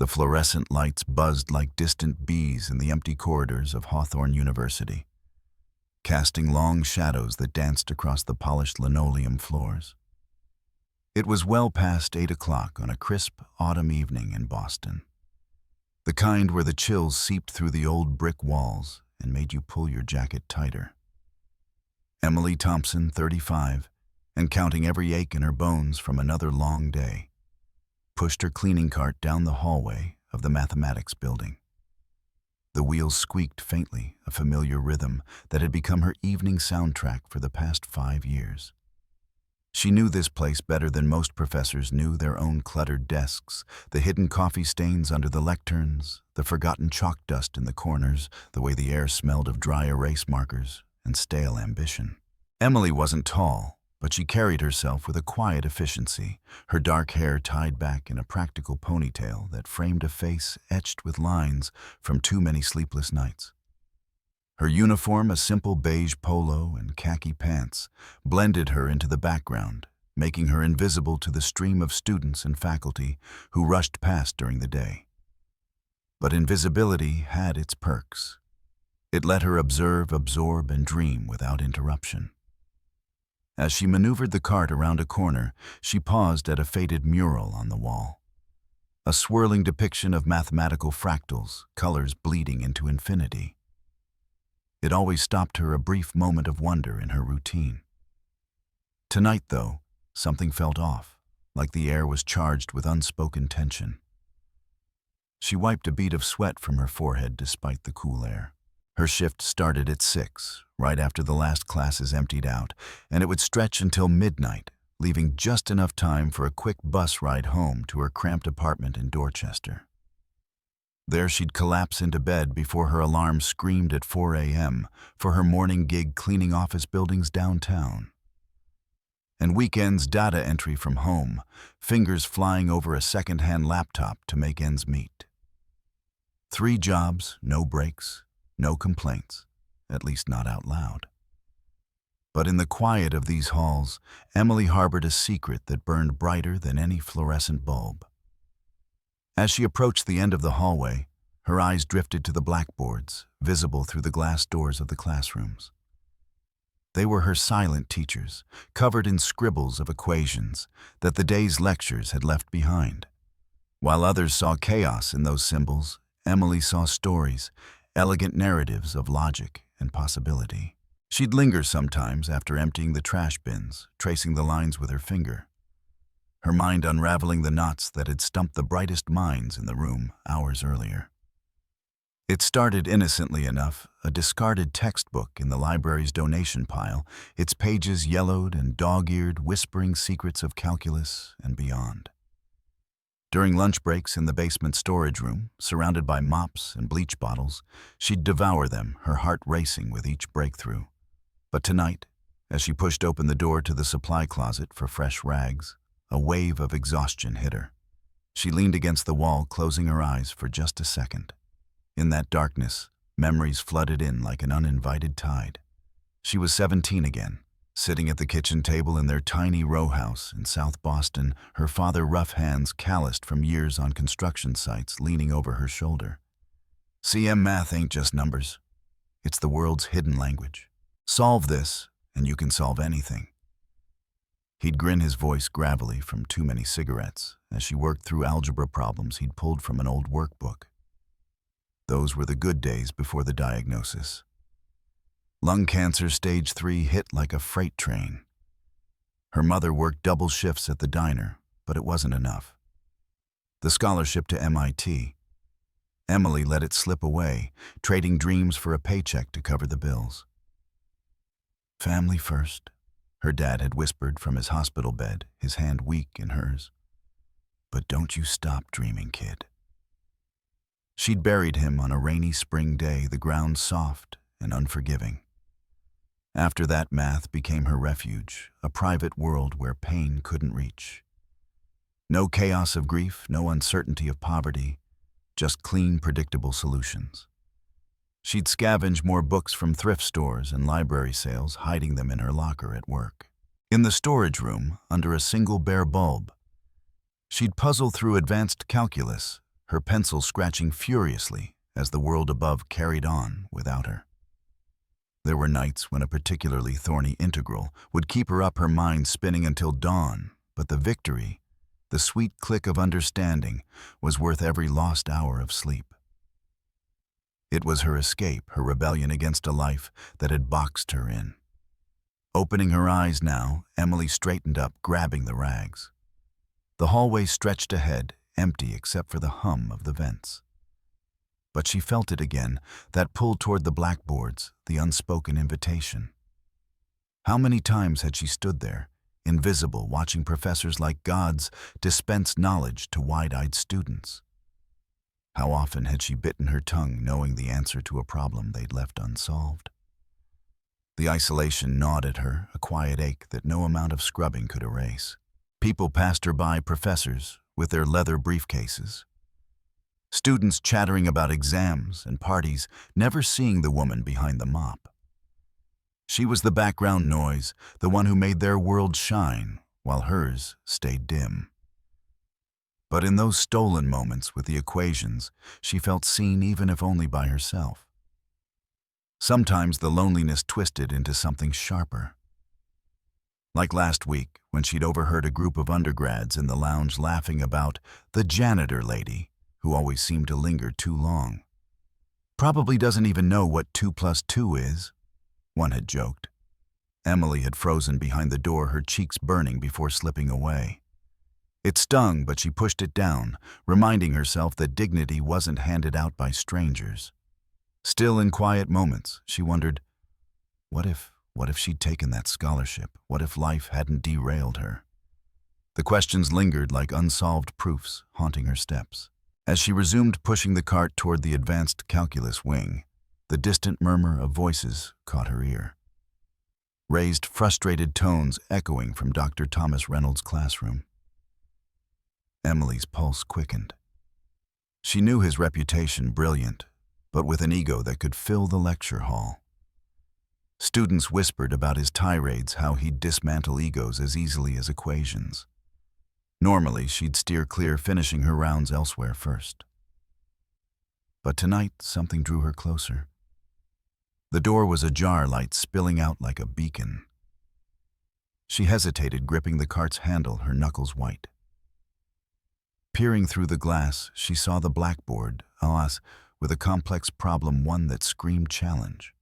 The fluorescent lights buzzed like distant bees in the empty corridors of Hawthorne University, casting long shadows that danced across the polished linoleum floors. It was well past 8 o'clock on a crisp autumn evening in Boston, the kind where the chills seeped through the old brick walls and made you pull your jacket tighter. Emily Thompson, 35, and counting every ache in her bones from another long day, pushed her cleaning cart down the hallway of the mathematics building. The wheels squeaked faintly, a familiar rhythm that had become her evening soundtrack for the past 5 years. She knew this place better than most professors knew their own cluttered desks, the hidden coffee stains under the lecterns, the forgotten chalk dust in the corners, the way the air smelled of dry erase markers and stale ambition. Emily wasn't tall, but she carried herself with a quiet efficiency, her dark hair tied back in a practical ponytail that framed a face etched with lines from too many sleepless nights. Her uniform, a simple beige polo and khaki pants, blended her into the background, making her invisible to the stream of students and faculty who rushed past during the day. But invisibility had its perks. It let her observe, absorb, and dream without interruption. As she maneuvered the cart around a corner, she paused at a faded mural on the wall. A swirling depiction of mathematical fractals, colors bleeding into infinity. It always stopped her a brief moment of wonder in her routine. Tonight, though, something felt off, like the air was charged with unspoken tension. She wiped a bead of sweat from her forehead despite the cool air. Her shift started at 6, right after the last classes emptied out, and it would stretch until midnight, leaving just enough time for a quick bus ride home to her cramped apartment in Dorchester. There she'd collapse into bed before her alarm screamed at 4 a.m. for her morning gig cleaning office buildings downtown. And weekends data entry from home, fingers flying over a second-hand laptop to make ends meet. 3 jobs, no breaks, no complaints, at least not out loud. But in the quiet of these halls, Emily harbored a secret that burned brighter than any fluorescent bulb. As she approached the end of the hallway, her eyes drifted to the blackboards, visible through the glass doors of the classrooms. They were her silent teachers, covered in scribbles of equations that the day's lectures had left behind. While others saw chaos in those symbols, Emily saw stories, elegant narratives of logic and possibility. She'd linger sometimes after emptying the trash bins, tracing the lines with her finger, her mind unraveling the knots that had stumped the brightest minds in the room hours earlier. It started innocently enough, a discarded textbook in the library's donation pile, its pages yellowed and dog-eared, whispering secrets of calculus and beyond. During lunch breaks in the basement storage room, surrounded by mops and bleach bottles, she'd devour them, her heart racing with each breakthrough. But tonight, as she pushed open the door to the supply closet for fresh rags, a wave of exhaustion hit her. She leaned against the wall, closing her eyes for just a second. In that darkness, memories flooded in like an uninvited tide. She was 17 again, sitting at the kitchen table in their tiny row house in South Boston, her father, rough hands calloused from years on construction sites, leaning over her shoulder. CM math ain't just numbers. It's the world's hidden language. Solve this, and you can solve anything. He'd grin, his voice gravelly from too many cigarettes, as she worked through algebra problems he'd pulled from an old workbook. Those were the good days before the diagnosis. Lung cancer stage 3 hit like a freight train. Her mother worked double shifts at the diner, but it wasn't enough. The scholarship to MIT. Emily let it slip away, trading dreams for a paycheck to cover the bills. Family first, her dad had whispered from his hospital bed, his hand weak in hers. But don't you stop dreaming, kid. She'd buried him on a rainy spring day, the ground soft and unforgiving. After that, math became her refuge, a private world where pain couldn't reach. No chaos of grief, no uncertainty of poverty, just clean, predictable solutions. She'd scavenge more books from thrift stores and library sales, hiding them in her locker at work. In the storage room, under a single bare bulb, she'd puzzle through advanced calculus, her pencil scratching furiously as the world above carried on without her. There were nights when a particularly thorny integral would keep her mind spinning until dawn, but the victory, the sweet click of understanding, was worth every lost hour of sleep. It was her escape, her rebellion against a life that had boxed her in. Opening her eyes now, Emily straightened up, grabbing the rags. The hallway stretched ahead, empty except for the hum of the vents. But she felt it again, that pull toward the blackboards, the unspoken invitation. How many times had she stood there, invisible, watching professors like gods dispense knowledge to wide-eyed students? How often had she bitten her tongue knowing the answer to a problem they'd left unsolved? The isolation gnawed at her, a quiet ache that no amount of scrubbing could erase. People passed her by, professors with their leather briefcases. Students chattering about exams and parties, never seeing the woman behind the mop. She was the background noise, the one who made their world shine, while hers stayed dim. But in those stolen moments with the equations, she felt seen even if only by herself. Sometimes the loneliness twisted into something sharper. Like last week, when she'd overheard a group of undergrads in the lounge laughing about the janitor lady, who always seemed to linger too long. Probably doesn't even know what 2 + 2 is, one had joked. Emily had frozen behind the door, her cheeks burning before slipping away. It stung, but she pushed it down, reminding herself that dignity wasn't handed out by strangers. Still, in quiet moments, she wondered, what if she'd taken that scholarship? What if life hadn't derailed her? The questions lingered like unsolved proofs, haunting her steps. As she resumed pushing the cart toward the advanced calculus wing, the distant murmur of voices caught her ear. Raised, frustrated tones echoing from Dr. Thomas Reynolds' classroom. Emily's pulse quickened. She knew his reputation brilliant, but with an ego that could fill the lecture hall. Students whispered about his tirades, how he'd dismantle egos as easily as equations. Normally, she'd steer clear, finishing her rounds elsewhere first. But tonight, something drew her closer. The door was ajar, light spilling out like a beacon. She hesitated, gripping the cart's handle, her knuckles white. Peering through the glass, she saw the blackboard, alas, with a complex problem, one that screamed challenge.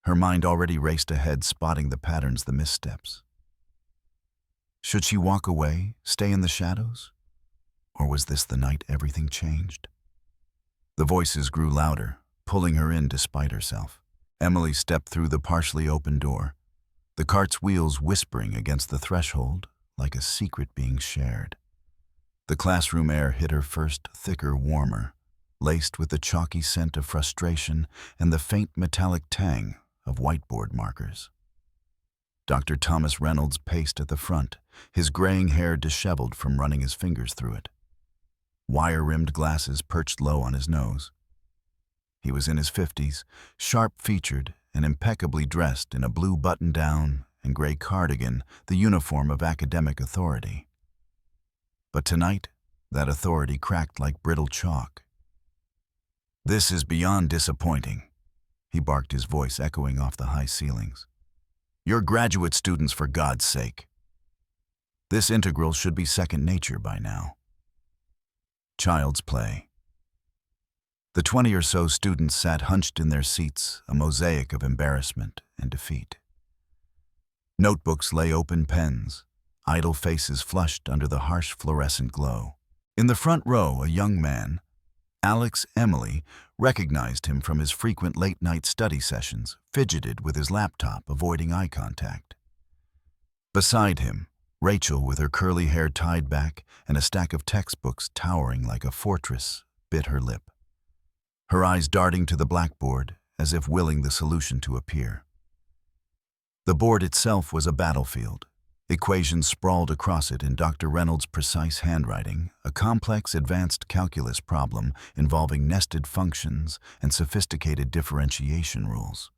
Her mind already raced ahead, spotting the patterns, the missteps. Should she walk away, stay in the shadows? Or was this the night everything changed? The voices grew louder, pulling her in despite herself. Emily stepped through the partially open door, the cart's wheels whispering against the threshold like a secret being shared. The classroom air hit her first, thicker, warmer, laced with the chalky scent of frustration and the faint metallic tang of whiteboard markers. Dr. Thomas Reynolds paced at the front, his graying hair disheveled from running his fingers through it. Wire-rimmed glasses perched low on his nose. He was in his 50s, sharp-featured and impeccably dressed in a blue button-down and gray cardigan, the uniform of academic authority. But tonight, that authority cracked like brittle chalk. "This is beyond disappointing," he barked, his voice echoing off the high ceilings. "You're graduate students, for God's sake. This integral should be second nature by now." Child's play. The 20 or so students sat hunched in their seats, a mosaic of embarrassment and defeat. Notebooks lay open, pens, idle faces flushed under the harsh fluorescent glow. In the front row, a young man, Alex Emily, recognized him from his frequent late-night study sessions, fidgeted with his laptop, avoiding eye contact. Beside him, Rachel, with her curly hair tied back and a stack of textbooks towering like a fortress, bit her lip, her eyes darting to the blackboard as if willing the solution to appear. The board itself was a battlefield. Equations sprawled across it in Dr. Reynolds' precise handwriting, a complex advanced calculus problem involving nested functions and sophisticated differentiation rules.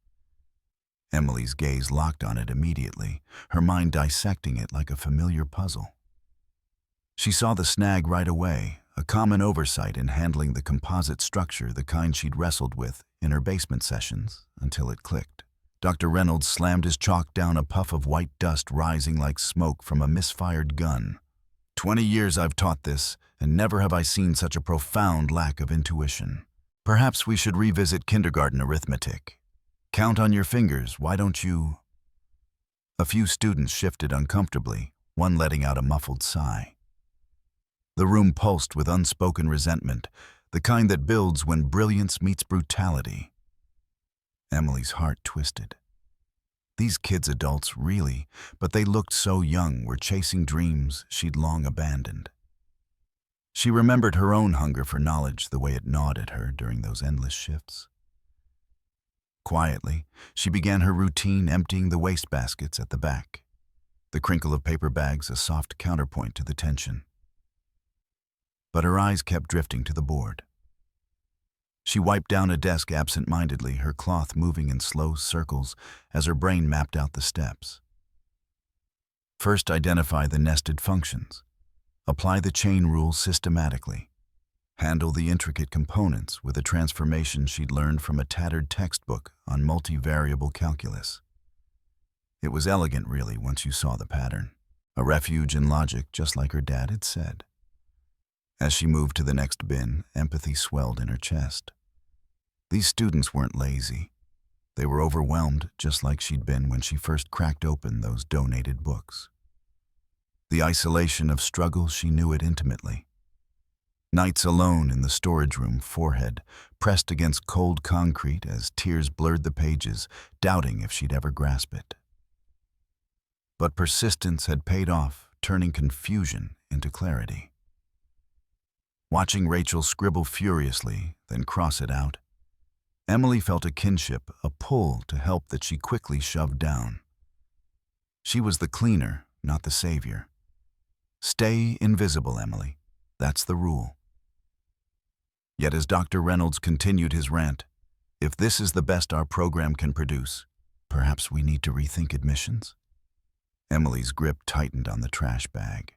Emily's gaze locked on it immediately, her mind dissecting it like a familiar puzzle. She saw the snag right away, a common oversight in handling the composite structure, the kind she'd wrestled with in her basement sessions, until it clicked. Dr. Reynolds slammed his chalk down, a puff of white dust rising like smoke from a misfired gun. 20 years I've taught this, and never have I seen such a profound lack of intuition. Perhaps we should revisit kindergarten arithmetic. Count on your fingers, why don't you? A few students shifted uncomfortably, one letting out a muffled sigh. The room pulsed with unspoken resentment, the kind that builds when brilliance meets brutality. Emily's heart twisted. These kids, adults, really, but they looked so young, were chasing dreams she'd long abandoned. She remembered her own hunger for knowledge, the way it gnawed at her during those endless shifts. Quietly, she began her routine, emptying the wastebaskets at the back, the crinkle of paper bags a soft counterpoint to the tension. But her eyes kept drifting to the board. She wiped down a desk absent-mindedly, her cloth moving in slow circles as her brain mapped out the steps. First, identify the nested functions. Apply the chain rule systematically. Handle the intricate components with a transformation she'd learned from a tattered textbook on multivariable calculus. It was elegant, really, once you saw the pattern. A refuge in logic, just like her dad had said. As she moved to the next bin, empathy swelled in her chest. These students weren't lazy. They were overwhelmed, just like she'd been when she first cracked open those donated books. The isolation of struggle, she knew it intimately. Nights alone in the storage room, forehead pressed against cold concrete as tears blurred the pages, doubting if she'd ever grasp it. But persistence had paid off, turning confusion into clarity. Watching Rachel scribble furiously, then cross it out, Emily felt a kinship, a pull to help that she quickly shoved down. She was the cleaner, not the savior. Stay invisible, Emily. That's the rule. Yet as Dr. Reynolds continued his rant, if this is the best our program can produce, perhaps we need to rethink admissions? Emily's grip tightened on the trash bag.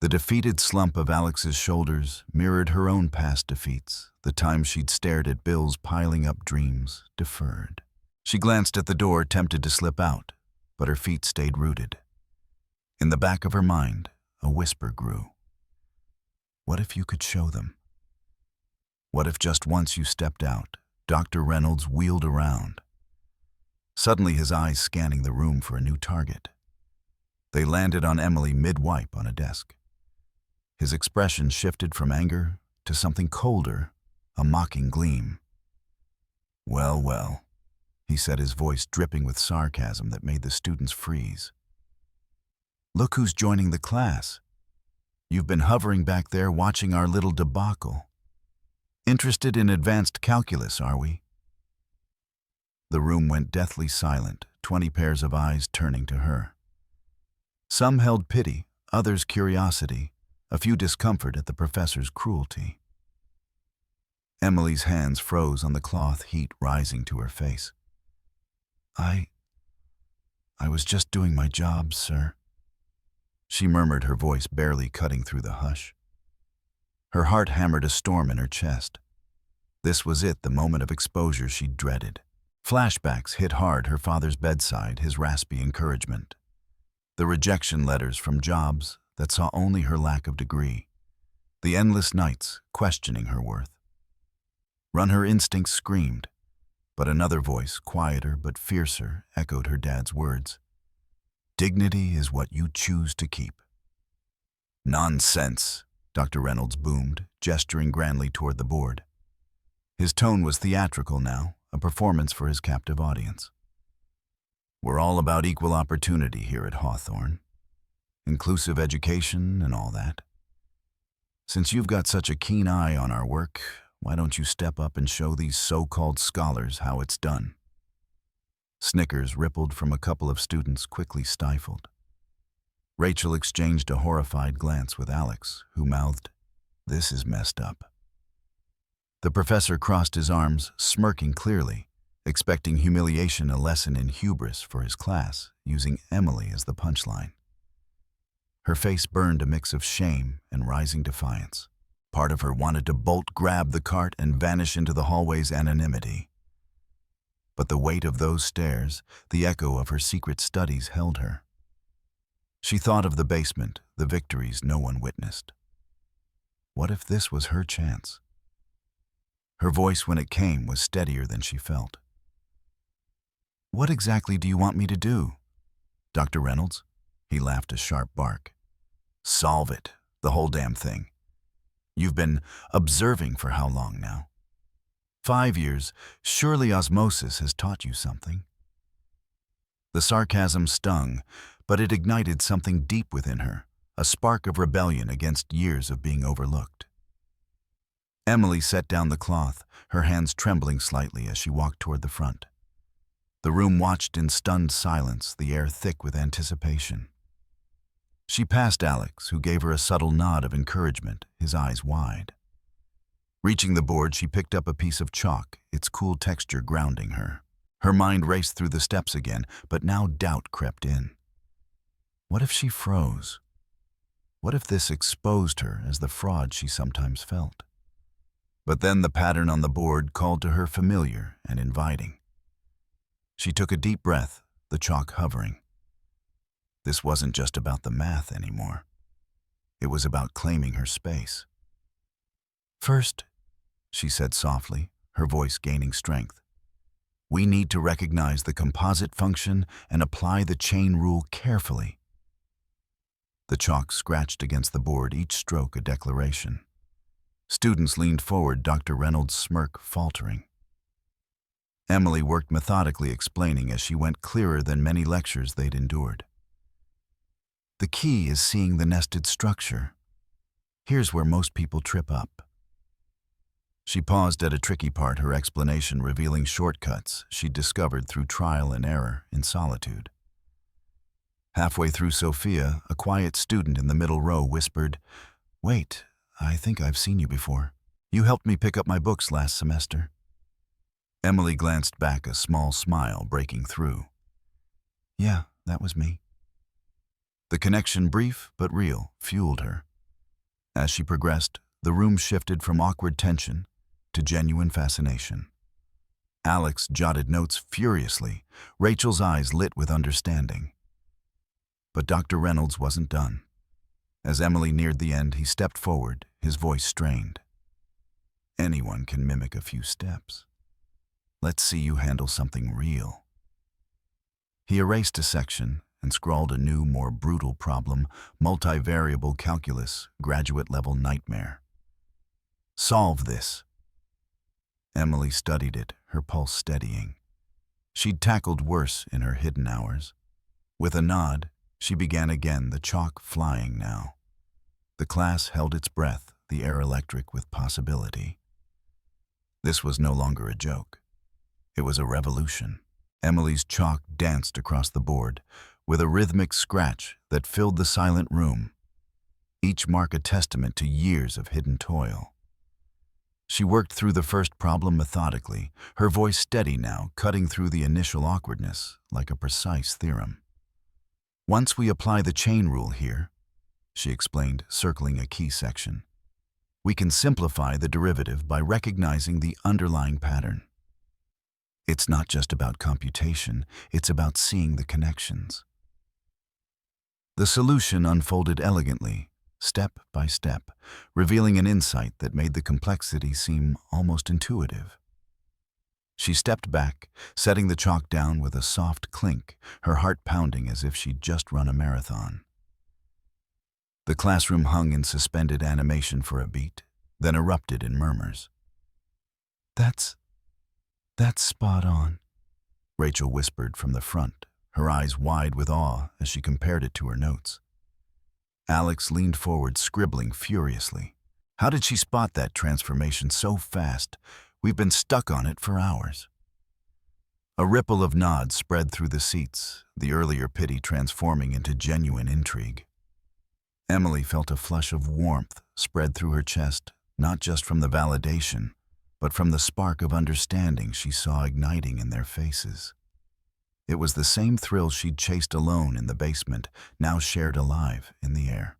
The defeated slump of Alex's shoulders mirrored her own past defeats, the times she'd stared at bills piling up, dreams deferred. She glanced at the door, tempted to slip out, but her feet stayed rooted. In the back of her mind, a whisper grew. What if you could show them? What if just once you stepped out? Dr. Reynolds wheeled around, suddenly his eyes scanning the room for a new target. They landed on Emily mid-wipe on a desk. His expression shifted from anger to something colder, a mocking gleam. Well, well, he said, his voice dripping with sarcasm that made the students freeze. Look who's joining the class. You've been hovering back there watching our little debacle. Interested in advanced calculus, are we? The room went deathly silent, 20 pairs of eyes turning to her. Some held pity, others curiosity, a few discomfort at the professor's cruelty. Emily's hands froze on the cloth, heat rising to her face. I was just doing my job, sir. She murmured, her voice barely cutting through the hush. Her heart hammered a storm in her chest. This was it, the moment of exposure she'd dreaded. Flashbacks hit hard, her father's bedside, his raspy encouragement. The rejection letters from jobs that saw only her lack of degree. The endless nights questioning her worth. Run, her instincts screamed, but another voice, quieter but fiercer, echoed her dad's words. Dignity is what you choose to keep. Nonsense, Dr. Reynolds boomed, gesturing grandly toward the board. His tone was theatrical now, a performance for his captive audience. We're all about equal opportunity here at Hawthorne. Inclusive education and all that. Since you've got such a keen eye on our work, why don't you step up and show these so-called scholars how it's done? Snickers rippled from a couple of students, quickly stifled. Rachel exchanged a horrified glance with Alex, who mouthed, "This is messed up." The professor crossed his arms, smirking clearly, expecting humiliation, a lesson in hubris for his class, using Emily as the punchline. Her face burned a mix of shame and rising defiance. Part of her wanted to bolt grab the cart and vanish into the hallway's anonymity. But the weight of those stairs, the echo of her secret studies held her. She thought of the basement, the victories no one witnessed. What if this was her chance? Her voice when it came was steadier than she felt. "What exactly do you want me to do, Dr. Reynolds?" He laughed a sharp bark. "Solve it, the whole damn thing. You've been observing for how long now? 5 years, surely osmosis has taught you something." The sarcasm stung, but it ignited something deep within her, a spark of rebellion against years of being overlooked. Emily set down the cloth, her hands trembling slightly as she walked toward the front. The room watched in stunned silence, the air thick with anticipation. She passed Alex, who gave her a subtle nod of encouragement, his eyes wide. Reaching the board, she picked up a piece of chalk, its cool texture grounding her. Her mind raced through the steps again, but now doubt crept in. What if she froze? What if this exposed her as the fraud she sometimes felt? But then the pattern on the board called to her familiar and inviting. She took a deep breath, the chalk hovering. This wasn't just about the math anymore. It was about claiming her space. "First," she said softly, her voice gaining strength, "we need to recognize the composite function and apply the chain rule carefully." The chalk scratched against the board, each stroke a declaration. Students leaned forward, Dr. Reynolds' smirk faltering. Emily worked methodically, explaining as she went, clearer than many lectures they'd endured. "The key is seeing the nested structure. Here's where most people trip up." She paused at a tricky part, her explanation revealing shortcuts she'd discovered through trial and error in solitude. Halfway through, Sophia, a quiet student in the middle row, whispered, "Wait, I think I've seen you before. You helped me pick up my books last semester." Emily glanced back, a small smile breaking through. "Yeah, that was me." The connection, brief but real, fueled her. As she progressed, the room shifted from awkward tension to genuine fascination. Alex jotted notes furiously, Rachel's eyes lit with understanding. But Dr. Reynolds wasn't done. As Emily neared the end, he stepped forward, his voice strained. "Anyone can mimic a few steps. Let's see you handle something real." He erased a section and scrawled a new, more brutal problem, multivariable calculus, graduate-level nightmare. "Solve this." Emily studied it, her pulse steadying. She'd tackled worse in her hidden hours. With a nod, she began again, the chalk flying now. The class held its breath, the air electric with possibility. This was no longer a joke. It was a revolution. Emily's chalk danced across the board, with a rhythmic scratch that filled the silent room, each mark a testament to years of hidden toil. She worked through the first problem methodically, her voice steady now, cutting through the initial awkwardness like a precise theorem. "Once we apply the chain rule here," she explained, circling a key section, "we can simplify the derivative by recognizing the underlying pattern. It's not just about computation, it's about seeing the connections." The solution unfolded elegantly, step by step, revealing an insight that made the complexity seem almost intuitive. She stepped back, setting the chalk down with a soft clink, her heart pounding as if she'd just run a marathon. The classroom hung in suspended animation for a beat, then erupted in murmurs. That's spot on," Rachel whispered from the front, her eyes wide with awe as she compared it to her notes. Alex leaned forward, scribbling furiously. How did she spot that transformation so fast? We've been stuck on it for hours. A ripple of nods spread through the seats, the earlier pity transforming into genuine intrigue. Emily felt a flush of warmth spread through her chest, not just from the validation, but from the spark of understanding she saw igniting in their faces. It was the same thrill she'd chased alone in the basement, now shared alive in the air.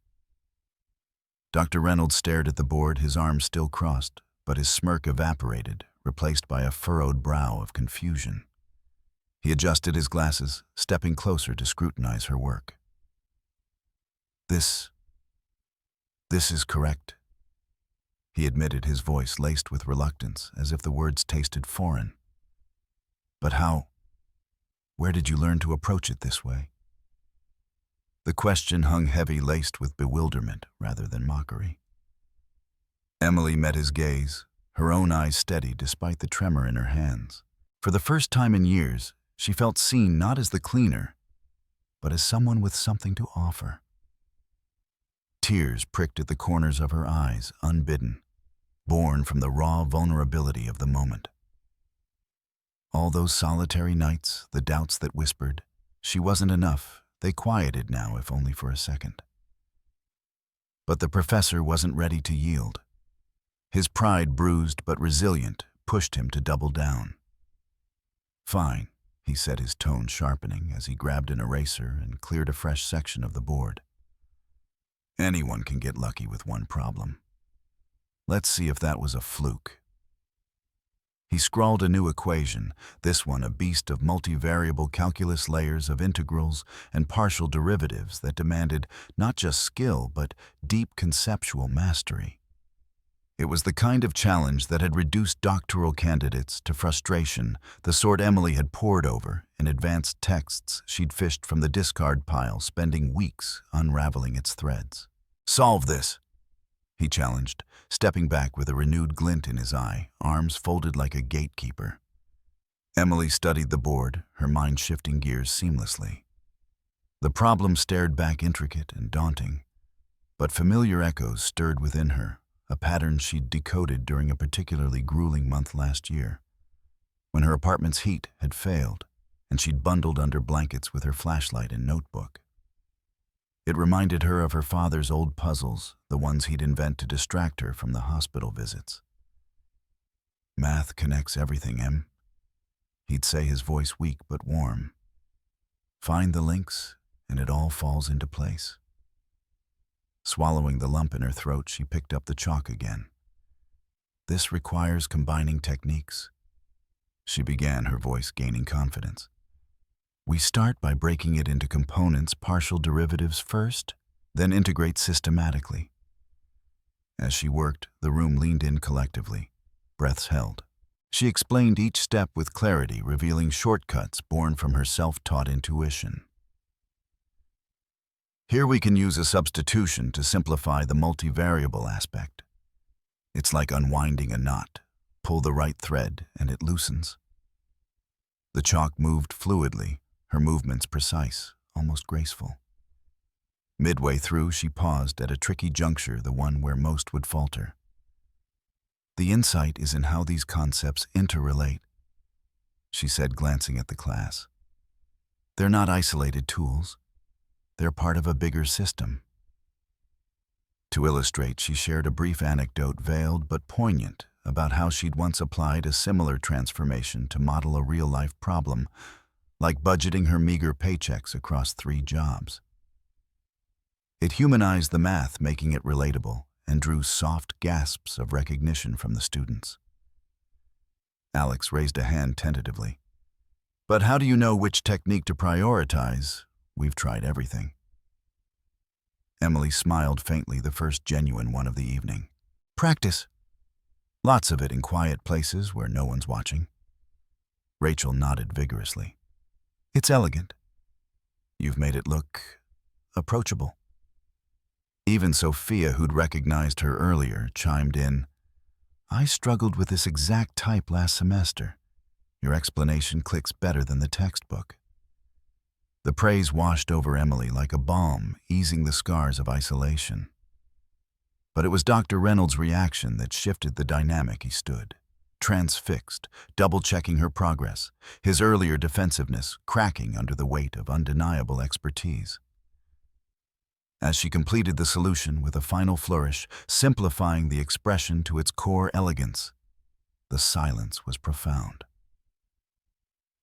Dr. Reynolds stared at the board, his arms still crossed, but his smirk evaporated, replaced by a furrowed brow of confusion. He adjusted his glasses, stepping closer to scrutinize her work. This is correct," he admitted, his voice laced with reluctance, as if the words tasted foreign. "But where did you learn to approach it this way?" The question hung heavy, laced with bewilderment rather than mockery. Emily met his gaze, her own eyes steady despite the tremor in her hands. For the first time in years, she felt seen not as the cleaner, but as someone with something to offer. Tears pricked at the corners of her eyes, unbidden, born from the raw vulnerability of the moment. All those solitary nights, the doubts that whispered, she wasn't enough, they quieted now, if only for a second. But the professor wasn't ready to yield. His pride, bruised but resilient, pushed him to double down. "Fine," he said, his tone sharpening as he grabbed an eraser and cleared a fresh section of the board. "Anyone can get lucky with one problem. Let's see if that was a fluke." He scrawled a new equation, this one a beast of multivariable calculus, layers of integrals and partial derivatives that demanded not just skill but deep conceptual mastery. It was the kind of challenge that had reduced doctoral candidates to frustration, the sort Emily had pored over in advanced texts she'd fished from the discard pile, spending weeks unraveling its threads. "Solve this," he challenged, stepping back with a renewed glint in his eye, arms folded like a gatekeeper. Emily studied the board, her mind shifting gears seamlessly. The problem stared back intricate and daunting, but familiar echoes stirred within her, a pattern she'd decoded during a particularly grueling month last year, when her apartment's heat had failed and she'd bundled under blankets with her flashlight and notebook. It reminded her of her father's old puzzles, the ones he'd invent to distract her from the hospital visits. "Math connects everything, Em," he'd say, his voice weak but warm. "Find the links, and it all falls into place." Swallowing the lump in her throat, she picked up the chalk again. "This requires combining techniques," she began, her voice gaining confidence. "We start by breaking it into components, partial derivatives first, then integrate systematically." As she worked, the room leaned in collectively, breaths held. She explained each step with clarity, revealing shortcuts born from her self-taught intuition. "Here we can use a substitution to simplify the multivariable aspect. It's like unwinding a knot. Pull the right thread and it loosens." The chalk moved fluidly, her movements precise, almost graceful. Midway through, she paused at a tricky juncture, the one where most would falter. "The insight is in how these concepts interrelate," she said, glancing at the class. "They're not isolated tools. They're part of a bigger system." To illustrate, she shared a brief anecdote, veiled but poignant, about how she'd once applied a similar transformation to model a real-life problem, like budgeting her meager paychecks across 3 jobs. It humanized the math, making it relatable, and drew soft gasps of recognition from the students. Alex raised a hand tentatively. "But how do you know which technique to prioritize? We've tried everything." Emily smiled faintly, the first genuine one of the evening. "Practice. Lots of it in quiet places where no one's watching." Rachel nodded vigorously. "It's elegant. You've made it look approachable." Even Sophia, who'd recognized her earlier, chimed in. "I struggled with this exact type last semester. Your explanation clicks better than the textbook." The praise washed over Emily like a balm, easing the scars of isolation. But it was Dr. Reynolds' reaction that shifted the dynamic. He stood, transfixed, double-checking her progress, his earlier defensiveness cracking under the weight of undeniable expertise. As she completed the solution with a final flourish, simplifying the expression to its core elegance, the silence was profound.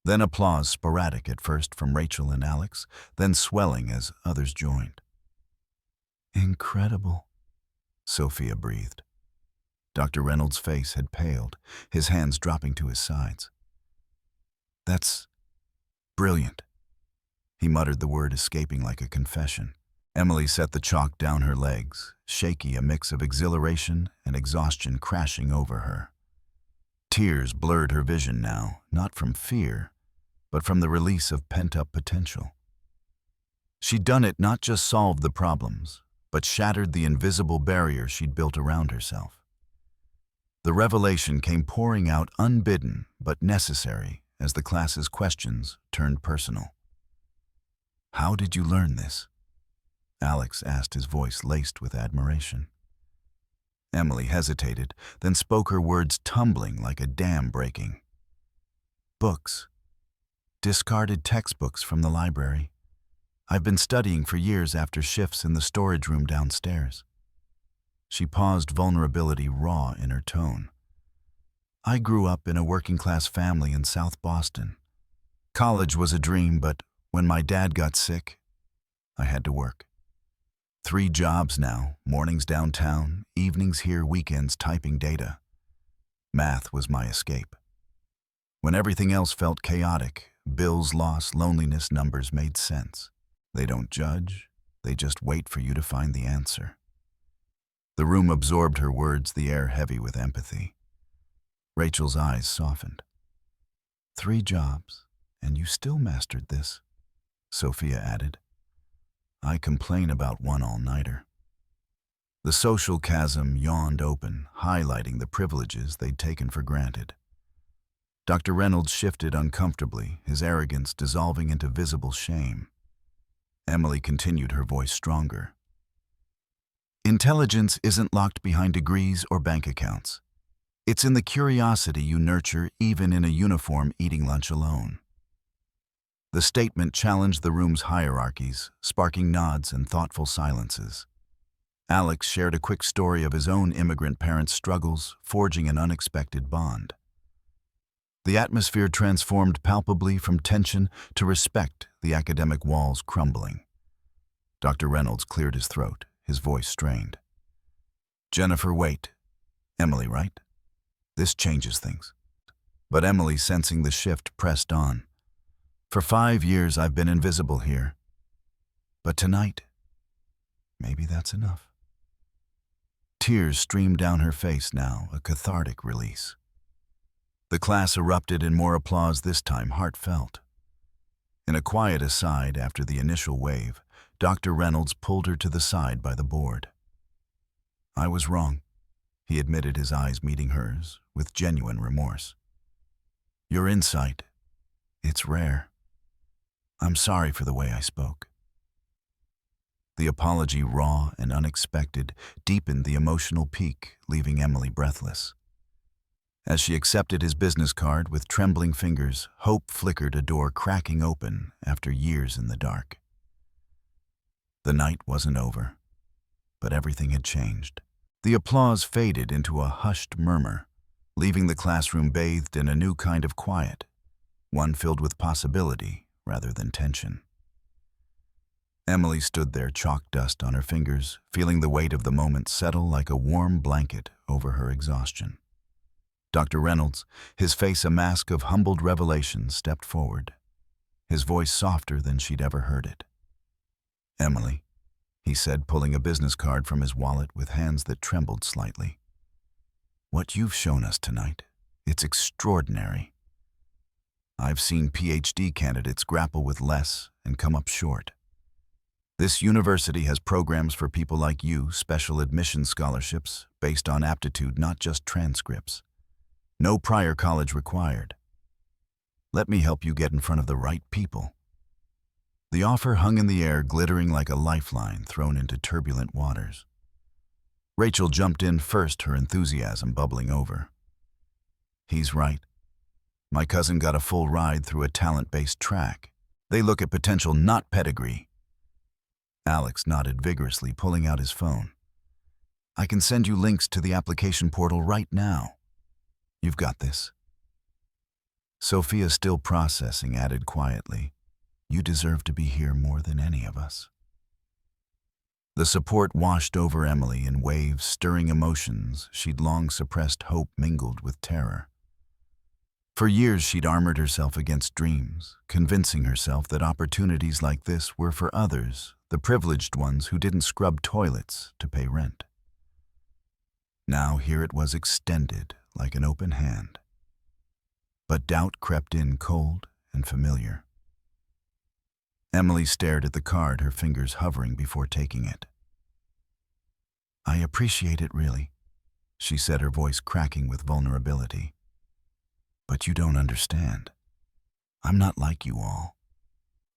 Then applause, sporadic at first from Rachel and Alex, then swelling as others joined. "Incredible," Sophia breathed. Dr. Reynolds' face had paled, his hands dropping to his sides. That's brilliant. He muttered the word, escaping like a confession. Emily set the chalk down her legs, shaky, a mix of exhilaration and exhaustion crashing over her. Tears blurred her vision now, not from fear, but from the release of pent-up potential. She'd done it, not just solved the problems, but shattered the invisible barrier she'd built around herself. The revelation came pouring out unbidden but necessary as the class's questions turned personal. "How did you learn this?" Alex asked, his voice laced with admiration. Emily hesitated, then spoke, her words tumbling like a dam breaking. "Books. Discarded textbooks from the library. I've been studying for years after shifts in the storage room downstairs." She paused, vulnerability raw in her tone. "I grew up in a working-class family in South Boston. College was a dream, but when my dad got sick, I had to work. 3 jobs now, mornings downtown, evenings here, weekends typing data. Math was my escape. When everything else felt chaotic, bills, loss, loneliness, numbers made sense. They don't judge, they just wait for you to find the answer." The room absorbed her words, the air heavy with empathy. Rachel's eyes softened. 3 jobs, and you still mastered this," Sophia added. "I complain about one all-nighter." The social chasm yawned open, highlighting the privileges they'd taken for granted. Dr. Reynolds shifted uncomfortably, his arrogance dissolving into visible shame. Emily continued, her voice stronger. "Intelligence isn't locked behind degrees or bank accounts. It's in the curiosity you nurture even in a uniform, eating lunch alone." The statement challenged the room's hierarchies, sparking nods and thoughtful silences. Alex shared a quick story of his own immigrant parents' struggles, forging an unexpected bond. The atmosphere transformed palpably from tension to respect, the academic walls crumbling. Dr. Reynolds cleared his throat, his voice strained. "Jennifer, wait. Emily, right? This changes things." But Emily, sensing the shift, pressed on. "For 5 years I've been invisible here. But tonight, maybe that's enough." Tears streamed down her face now, a cathartic release. The class erupted in more applause, this time heartfelt. In a quiet aside after the initial wave, Dr. Reynolds pulled her to the side by the board. "I was wrong," he admitted, his eyes meeting hers with genuine remorse. "Your insight, it's rare. I'm sorry for the way I spoke." The apology, raw and unexpected, deepened the emotional peak, leaving Emily breathless. As she accepted his business card with trembling fingers, hope flickered, a door cracking open after years in the dark. The night wasn't over, but everything had changed. The applause faded into a hushed murmur, leaving the classroom bathed in a new kind of quiet, one filled with possibility rather than tension. Emily stood there, chalk dust on her fingers, feeling the weight of the moment settle like a warm blanket over her exhaustion. Dr. Reynolds, his face a mask of humbled revelation, stepped forward, his voice softer than she'd ever heard it. "Emily," he said, pulling a business card from his wallet with hands that trembled slightly. "What you've shown us tonight, it's extraordinary. I've seen PhD candidates grapple with less and come up short. This university has programs for people like you, special admission scholarships based on aptitude, not just transcripts. No prior college required. Let me help you get in front of the right people." The offer hung in the air, glittering like a lifeline thrown into turbulent waters. Rachel jumped in first, her enthusiasm bubbling over. "He's right. My cousin got a full ride through a talent-based track. They look at potential, not pedigree." Alex nodded vigorously, pulling out his phone. "I can send you links to the application portal right now. You've got this." Sophia, still processing, added quietly, "You deserve to be here more than any of us." The support washed over Emily in waves, stirring emotions she'd long suppressed. Hope mingled with terror. For years she'd armored herself against dreams, convincing herself that opportunities like this were for others, the privileged ones who didn't scrub toilets to pay rent. Now here it was extended like an open hand. But doubt crept in cold and familiar. Emily stared at the card, her fingers hovering before taking it. "I appreciate it, really," she said, her voice cracking with vulnerability. "But you don't understand. I'm not like you all.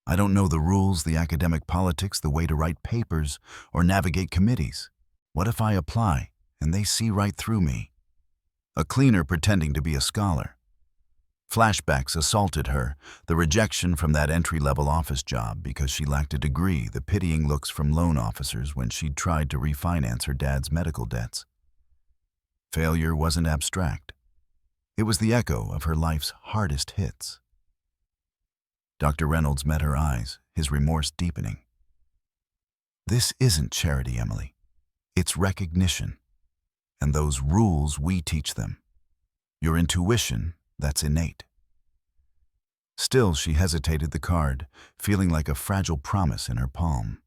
I don't know the rules, the academic politics, the way to write papers, or navigate committees. What if I apply and they see right through me? A cleaner pretending to be a scholar." Flashbacks assaulted her, the rejection from that entry-level office job because she lacked a degree, the pitying looks from loan officers when she'd tried to refinance her dad's medical debts. Failure wasn't abstract. It was the echo of her life's hardest hits. Dr. Reynolds met her eyes, his remorse deepening. "This isn't charity, Emily. It's recognition. And those rules, we teach them. Your intuition, that's innate." Still, she hesitated the card, feeling like a fragile promise in her palm.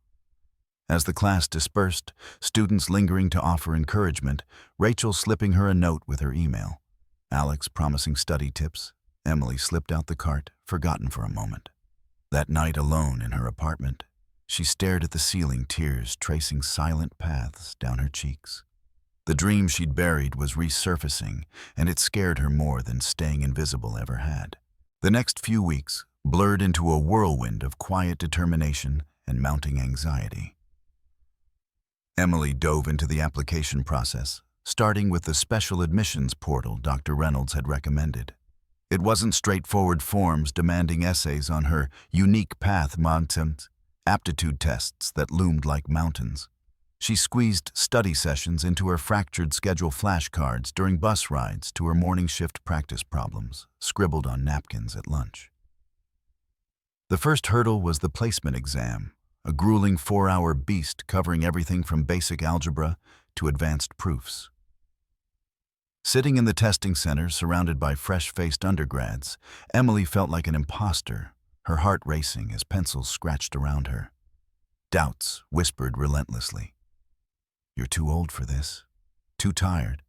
As the class dispersed, students lingering to offer encouragement, Rachel slipping her a note with her email, Alex promising study tips, Emily slipped out the cart, forgotten for a moment. That night, alone in her apartment, she stared at the ceiling, tears tracing silent paths down her cheeks. The dream she'd buried was resurfacing, and it scared her more than staying invisible ever had. The next few weeks blurred into a whirlwind of quiet determination and mounting anxiety. Emily dove into the application process, starting with the special admissions portal Dr. Reynolds had recommended. It wasn't straightforward forms demanding essays on her unique path, aptitude tests that loomed like mountains. She squeezed study sessions into her fractured schedule, flashcards during bus rides to her morning shift practice problems, scribbled on napkins at lunch. The first hurdle was the placement exam, a grueling 4-hour beast covering everything from basic algebra to advanced proofs. Sitting in the testing center, surrounded by fresh-faced undergrads, Emily felt like an imposter, her heart racing as pencils scratched around her. Doubts whispered relentlessly. "You're too old for this, too tired."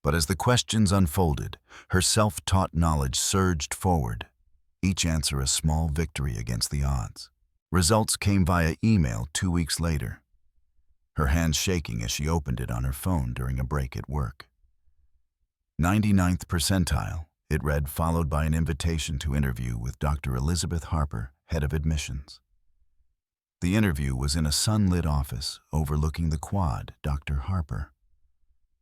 But as the questions unfolded, her self-taught knowledge surged forward, each answer a small victory against the odds. Results came via email 2 weeks later, her hands shaking as she opened it on her phone during a break at work. 99th percentile, it read, followed by an invitation to interview with Dr. Elizabeth Harper, head of admissions. The interview was in a sunlit office overlooking the quad. Dr. Harper,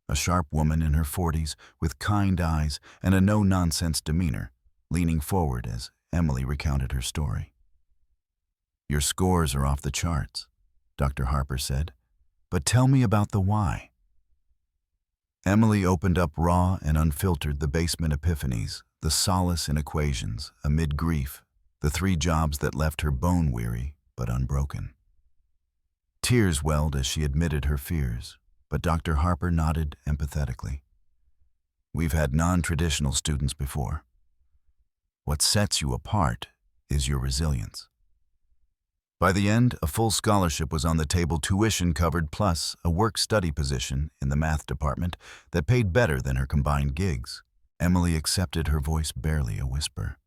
a sharp woman in her 40s with kind eyes and a no-nonsense demeanor, leaning forward as Emily recounted her story. "Your scores are off the charts," Dr. Harper said, "but tell me about the why." Emily opened up raw and unfiltered the basement epiphanies, the solace in equations, amid grief, the 3 jobs that left her bone-weary but unbroken. Tears welled as she admitted her fears, but Dr. Harper nodded empathetically. "We've had non-traditional students before. What sets you apart is your resilience." By the end, a full scholarship was on the table, tuition covered, plus a work-study position in the math department that paid better than her combined gigs. Emily accepted, her voice barely a whisper,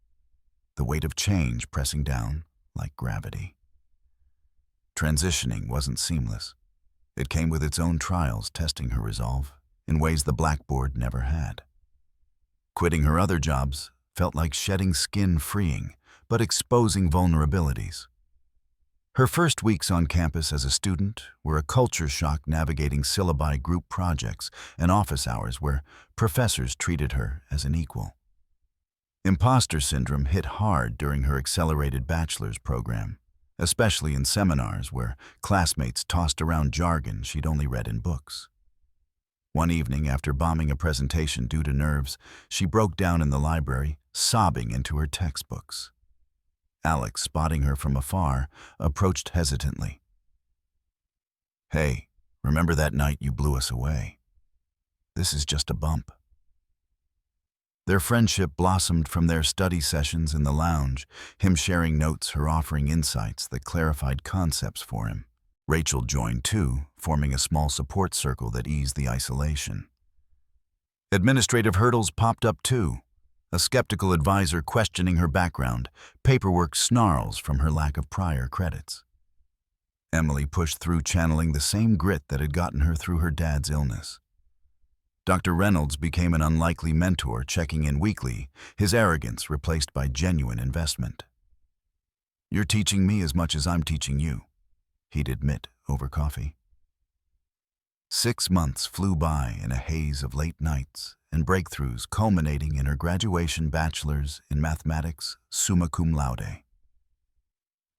the weight of change pressing down like gravity. Transitioning wasn't seamless. It came with its own trials, testing her resolve in ways the blackboard never had. Quitting her other jobs felt like shedding skin, freeing, but exposing vulnerabilities. Her first weeks on campus as a student were a culture shock, navigating syllabi, group projects, and office hours where professors treated her as an equal. Imposter syndrome hit hard during her accelerated bachelor's program, especially in seminars where classmates tossed around jargon she'd only read in books. One evening, after bombing a presentation due to nerves, she broke down in the library, sobbing into her textbooks. Alex, spotting her from afar, approached hesitantly. Hey, remember that night you blew us away? This is just a bump. Their friendship blossomed from their study sessions in the lounge, him sharing notes, her offering insights that clarified concepts for him. Rachel joined too, forming a small support circle that eased the isolation. Administrative hurdles popped up too. A skeptical advisor questioning her background, paperwork snarls from her lack of prior credits. Emily pushed through, channeling the same grit that had gotten her through her dad's illness. Dr. Reynolds became an unlikely mentor, checking in weekly, his arrogance replaced by genuine investment. "You're teaching me as much as I'm teaching you," he'd admit over coffee. 6 months flew by in a haze of late nights and breakthroughs, culminating in her graduation bachelor's in mathematics, summa cum laude.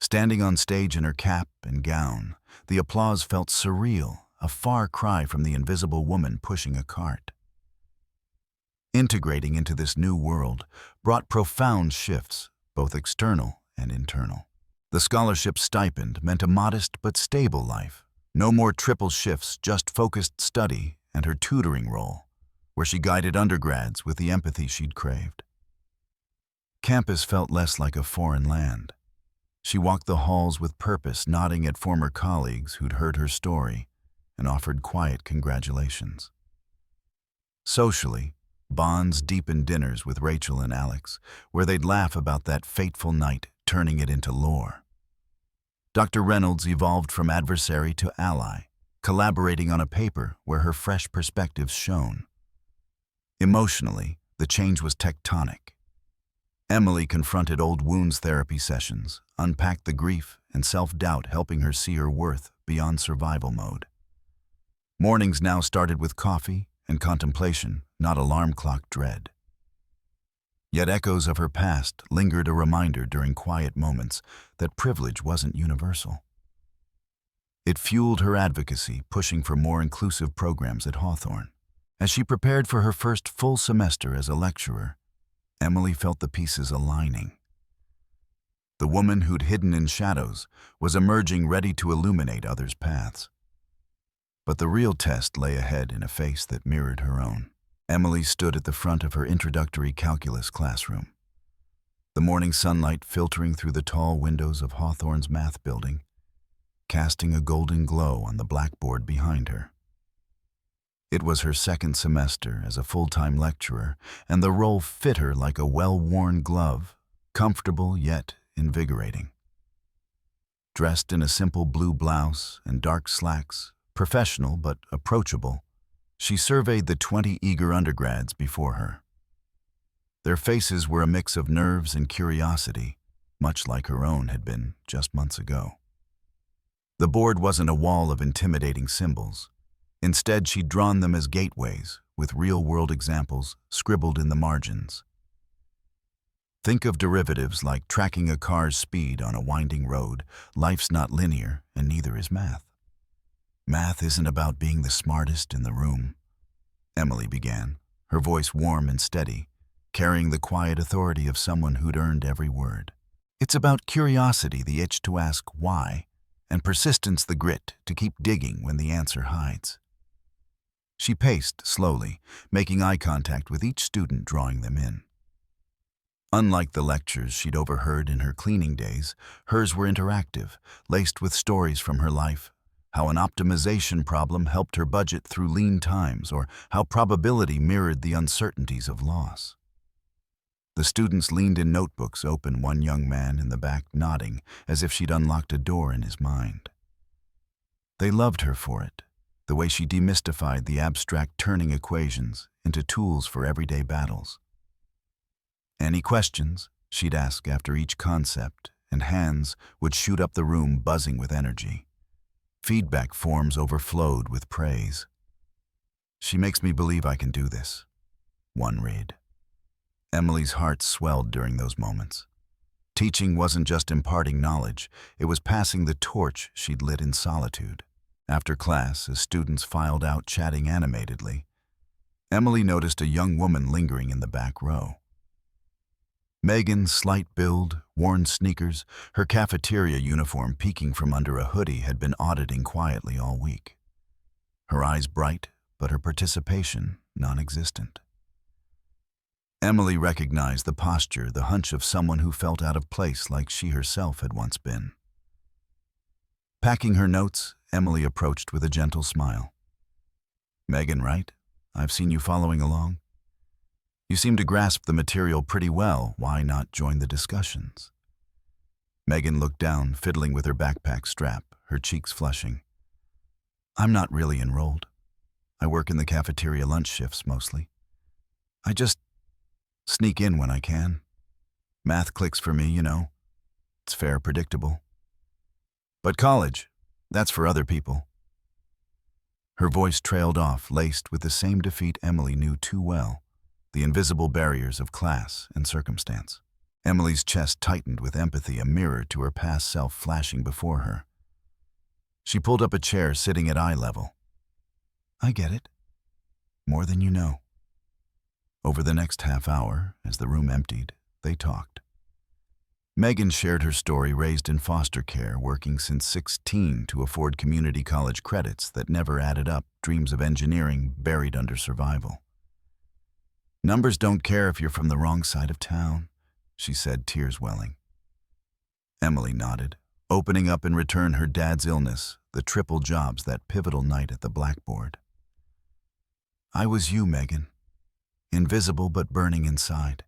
Standing on stage in her cap and gown, the applause felt surreal, a far cry from the invisible woman pushing a cart. Integrating into this new world brought profound shifts, both external and internal. The scholarship stipend meant a modest but stable life. No more triple shifts, just focused study and her tutoring role, where she guided undergrads with the empathy she'd craved. Campus felt less like a foreign land. She walked the halls with purpose, nodding at former colleagues who'd heard her story and offered quiet congratulations. Socially, bonds deepened dinners with Rachel and Alex, where they'd laugh about that fateful night, turning it into lore. Dr. Reynolds evolved from adversary to ally, collaborating on a paper where her fresh perspectives shone. Emotionally, the change was tectonic. Emily confronted old wounds therapy sessions, unpacked the grief and self-doubt, helping her see her worth beyond survival mode. Mornings now started with coffee and contemplation, not alarm clock dread. Yet echoes of her past lingered, a reminder during quiet moments that privilege wasn't universal. It fueled her advocacy, pushing for more inclusive programs at Hawthorne. As she prepared for her first full semester as a lecturer, Emily felt the pieces aligning. The woman who'd hidden in shadows was emerging, ready to illuminate others' paths. But the real test lay ahead in a face that mirrored her own. Emily stood at the front of her introductory calculus classroom. The morning sunlight filtering through the tall windows of Hawthorne's math building, casting a golden glow on the blackboard behind her. It was her second semester as a full-time lecturer, and the role fit her like a well-worn glove, comfortable yet invigorating. Dressed in a simple blue blouse and dark slacks, professional but approachable, she surveyed the 20 eager undergrads before her. Their faces were a mix of nerves and curiosity, much like her own had been just months ago. The board wasn't a wall of intimidating symbols. Instead, she'd drawn them as gateways, with real-world examples scribbled in the margins. Think of derivatives like tracking a car's speed on a winding road. Life's not linear, and neither is math. Math isn't about being the smartest in the room, Emily began, her voice warm and steady, carrying the quiet authority of someone who'd earned every word. It's about curiosity, the itch to ask why, and persistence, the grit to keep digging when the answer hides. She paced slowly, making eye contact with each student, drawing them in. Unlike the lectures she'd overheard in her cleaning days, hers were interactive, laced with stories from her life, how an optimization problem helped her budget through lean times, or how probability mirrored the uncertainties of loss. The students leaned in, notebooks open, one young man in the back nodding as if she'd unlocked a door in his mind. They loved her for it, the way she demystified the abstract, turning equations into tools for everyday battles. "Any questions?" she'd ask after each concept, and hands would shoot up the room, buzzing with energy. Feedback forms overflowed with praise. "She makes me believe I can do this," one read. Emily's heart swelled during those moments. Teaching wasn't just imparting knowledge, it was passing the torch she'd lit in solitude. After class, as students filed out chatting animatedly, Emily noticed a young woman lingering in the back row. Megan's slight build, worn sneakers, her cafeteria uniform peeking from under a hoodie had been auditing quietly all week. Her eyes bright, but her participation non-existent. Emily recognized the posture, the hunch of someone who felt out of place like she herself had once been. Packing her notes, Emily approached with a gentle smile. "Megan, right? I've seen you following along. You seem to grasp the material pretty well. Why not join the discussions?" Megan looked down, fiddling with her backpack strap, her cheeks flushing. "I'm not really enrolled. I work in the cafeteria lunch shifts mostly. I just sneak in when I can. Math clicks for me, you know. It's fair, predictable. But college, that's for other people." Her voice trailed off, laced with the same defeat Emily knew too well, the invisible barriers of class and circumstance. Emily's chest tightened with empathy, a mirror to her past self flashing before her. She pulled up a chair, sitting at eye level. "I get it. More than you know." Over the next half hour, as the room emptied, they talked. Megan shared her story, raised in foster care, working since 16 to afford community college credits that never added up, dreams of engineering buried under survival. "Numbers don't care if you're from the wrong side of town," she said, tears welling. Emily nodded, opening up in return her dad's illness, the triple jobs, that pivotal night at the blackboard. "I was you, Megan. Invisible but burning inside.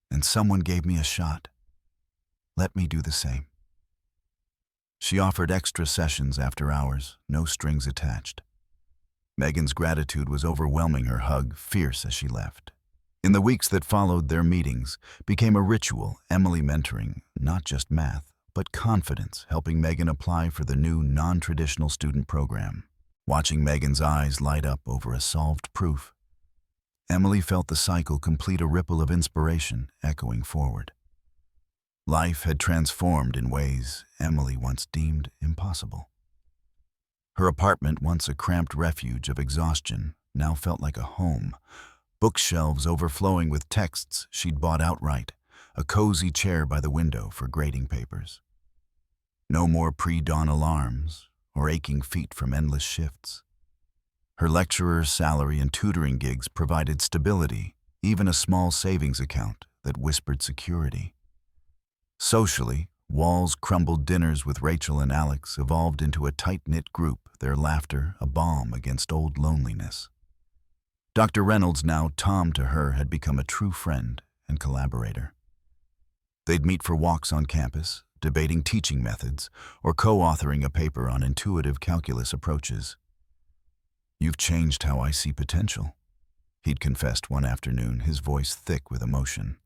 And someone gave me a shot. Let me do the same." She offered extra sessions after hours, no strings attached. Megan's gratitude was overwhelming, her hug fierce as she left. In the weeks that followed, their meetings became a ritual, Emily mentoring not just math, but confidence, helping Megan apply for the new non-traditional student program. Watching Megan's eyes light up over a solved proof, Emily felt the cycle complete, a ripple of inspiration echoing forward. Life had transformed in ways Emily once deemed impossible. Her apartment, once a cramped refuge of exhaustion, now felt like a home. Bookshelves overflowing with texts she'd bought outright, a cozy chair by the window for grading papers. No more pre-dawn alarms or aching feet from endless shifts. Her lecturer's salary and tutoring gigs provided stability, even a small savings account that whispered security. Socially, walls crumbled dinners with Rachel and Alex evolved into a tight-knit group, their laughter a balm against old loneliness. Dr. Reynolds, now Tom to her, had become a true friend and collaborator. They'd meet for walks on campus, debating teaching methods, or co-authoring a paper on intuitive calculus approaches. "You've changed how I see potential," he'd confessed one afternoon, his voice thick with emotion.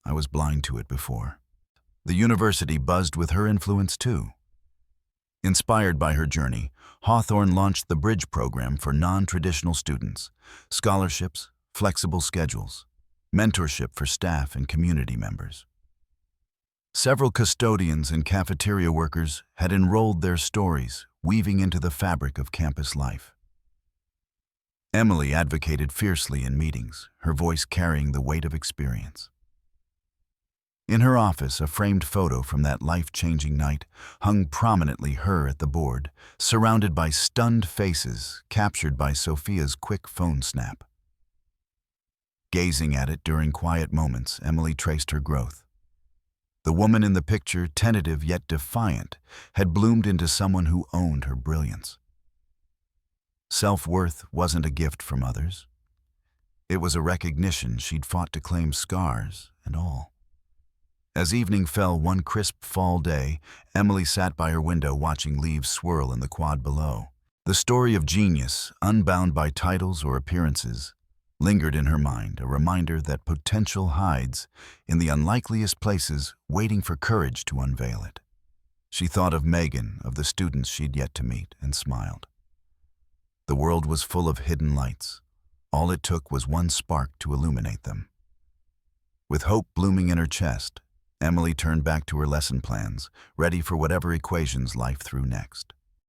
"I was blind to it before." The university buzzed with her influence too. Inspired by her journey, Hawthorne launched the Bridge program for non-traditional students, scholarships, flexible schedules, mentorship for staff and community members. Several custodians and cafeteria workers had enrolled, their stories weaving into the fabric of campus life. Emily advocated fiercely in meetings, her voice carrying the weight of experience. In her office, a framed photo from that life-changing night hung prominently, her at the board, surrounded by stunned faces captured by Sophia's quick phone snap. Gazing at it during quiet moments, Emily traced her growth. The woman in the picture, tentative yet defiant, had bloomed into someone who owned her brilliance. Self-worth wasn't a gift from others. It was a recognition she'd fought to claim, scars and all. As evening fell one crisp fall day, Emily sat by her window watching leaves swirl in the quad below. The story of genius, unbound by titles or appearances, lingered in her mind, a reminder that potential hides in the unlikeliest places, waiting for courage to unveil it. She thought of Megan, of the students she'd yet to meet, and smiled. The world was full of hidden lights. All it took was one spark to illuminate them. With hope blooming in her chest, Emily turned back to her lesson plans, ready for whatever equations life threw next.